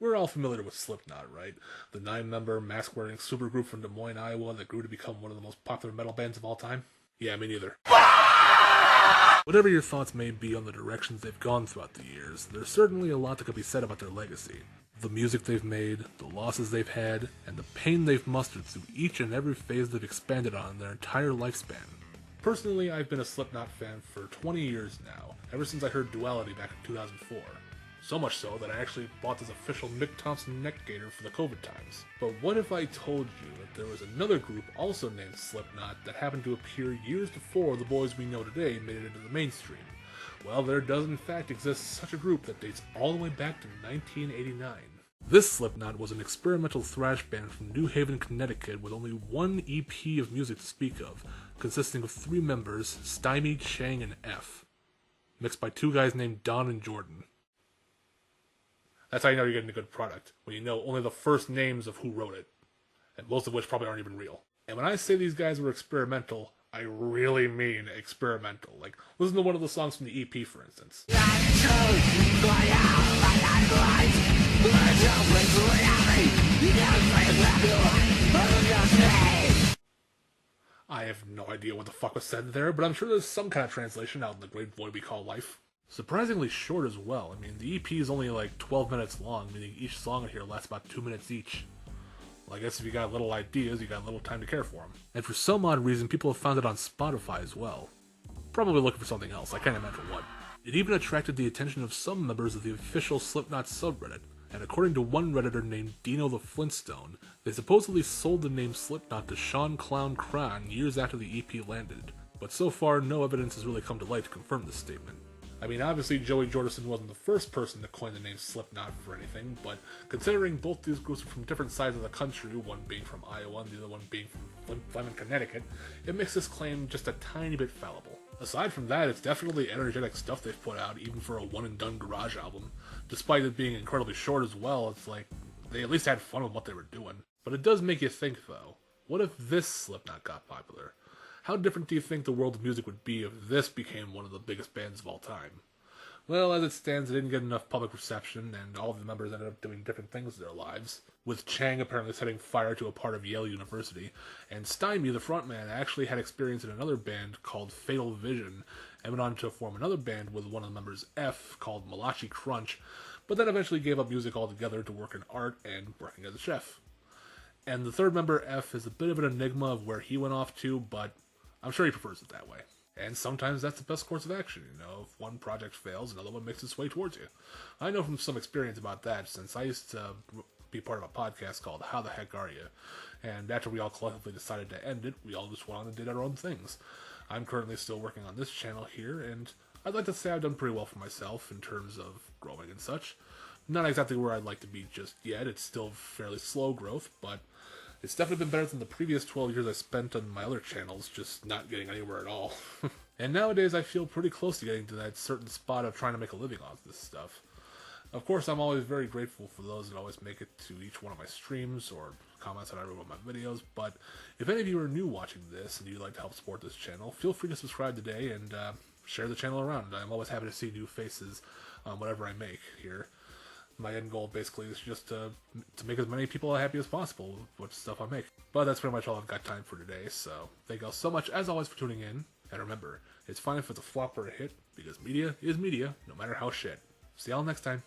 We're all familiar with Slipknot, right? The 9-member, mask-wearing supergroup from Des Moines, Iowa that grew to become one of the most popular metal bands of all time? Yeah, me neither. Whatever your thoughts may be on the directions they've gone throughout the years, there's certainly a lot that could be said about their legacy. The music they've made, the losses they've had, and the pain they've mustered through each and every phase they've expanded on in their entire lifespan. Personally, I've been a Slipknot fan for 20 years now, ever since I heard Duality back in 2004. So much so that I actually bought this official Mick Thompson neck gaiter for the COVID times. But what if I told you that there was another group also named Slipknot that happened to appear years before the boys we know today made it into the mainstream? Well, there does in fact exist such a group that dates all the way back to 1989. This Slipknot was an experimental thrash band from New Haven, Connecticut with only one EP of music to speak of, consisting of 3 members, Stymie, Chang, and F, mixed by 2 guys named Don and Jordan. That's how you know you're getting a good product, when you know only the first names of who wrote it, and most of which probably aren't even real. And when I say these guys were experimental, I really mean experimental. Like, listen to one of the songs from the EP, for instance. I have no idea what the fuck was said there, but I'm sure there's some kind of translation out in the great void we call life. Surprisingly short as well. I mean, the EP is only like 12 minutes long, meaning each song here lasts about 2 minutes each. Well, I guess if you got little ideas, you got little time to care for them. And for some odd reason, people have found it on Spotify as well. Probably looking for something else, I can't imagine what. It even attracted the attention of some members of the official Slipknot subreddit, and according to one redditor named Dino the Flintstone, they supposedly sold the name Slipknot to Sean Clown Kran years after the EP landed. But so far, no evidence has really come to light to confirm this statement. I mean, obviously Joey Jordison wasn't the first person to coin the name Slipknot for anything, but considering both these groups are from different sides of the country, one being from Iowa and the other one being from Fleming, Connecticut, it makes this claim just a tiny bit fallible. Aside from that, it's definitely energetic stuff they've put out, even for a one-and-done garage album. Despite it being incredibly short as well, it's like, they at least had fun with what they were doing. But it does make you think, though, what if this Slipknot got popular? How different do you think the world of music would be if this became one of the biggest bands of all time? Well, as it stands, it didn't get enough public reception, and all of the members ended up doing different things in their lives, with Chang apparently setting fire to a part of Yale University, and Stymie, the frontman, actually had experience in another band called Fatal Vision, and went on to form another band with one of the members, F, called Malachi Crunch, but then eventually gave up music altogether to work in art and working as a chef. And the third member, F, is a bit of an enigma of where he went off to, but I'm sure he prefers it that way. And sometimes that's the best course of action, you know. If one project fails, another one makes its way towards you. I know from some experience about that, since I used to be part of a podcast called How the Heck Are You? And after we all collectively decided to end it, we all just went on and did our own things. I'm currently still working on this channel here, and I'd like to say I've done pretty well for myself in terms of growing and such. Not exactly where I'd like to be just yet. It's still fairly slow growth, but it's definitely been better than the previous 12 years I spent on my other channels, just not getting anywhere at all. And nowadays I feel pretty close to getting to that certain spot of trying to make a living off this stuff. Of course, I'm always very grateful for those that always make it to each one of my streams or comments on every one of my videos, but if any of you are new watching this and you'd like to help support this channel, feel free to subscribe today and share the channel around. I'm always happy to see new faces on whatever I make here. My end goal basically is just to make as many people happy as possible with what stuff I make. But that's pretty much all I've got time for today, so thank you all so much as always for tuning in. And remember, it's fine if it's a flop or a hit, because media is media, no matter how shit. See y'all next time.